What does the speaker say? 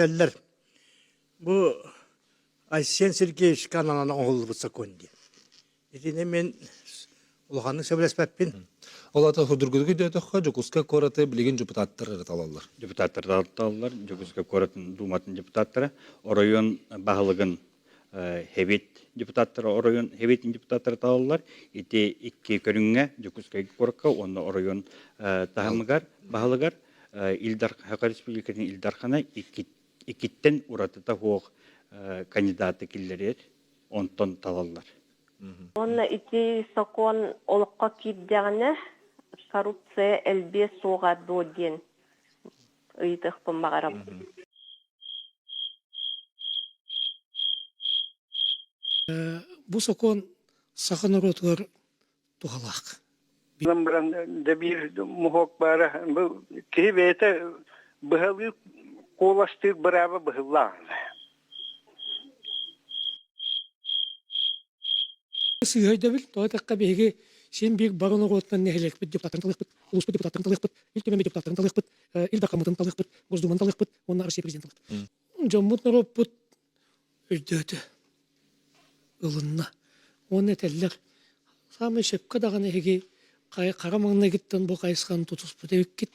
Eller bu Aysen Sergeyevич kanalına oğul bu sakondi. Edine men улаханның сөйлеспеппин. Олата худургудугу дөтөккө жокуска кораты билген депутаттар ырыталалар. Депутаттар дарталар, жогуска коратын думатын депутаттары, оройон бағылығын хевет депутаттары, оройон хеветин депутаттары талалар, ити икки көрүнгө жогуска коракка, онда оройон тахамыгар, бағылыгар, Илдар Хакы Республикатын Илдархана икиттен уратыта хоқ кандидаты киллерет, онтон талалар. Онна ити сакон олыққа киддәгіне коррупция әлбе соға доден ыйтықпын мағарам. Бу сакон сакын ротуар тухалак. Bilmem de bir muhok bara bu kivete bahali kolaştır beraber bahılar. Сыйда бил, тойтакка беге сен бик барыны ротнан нехелек бит депутаттын талык бит, улус депутаттын талык бит, илтеме депутаттын талык бит, илда камытын талык бит, Госдуман талык бит, онна Россия президент талык бит. Жоммут роп бит. Өйдөтө. Улунна. Оны теллер. Самы шепка даганы хеге кара маңна киттен бу кайсхан тутус бу деп кит.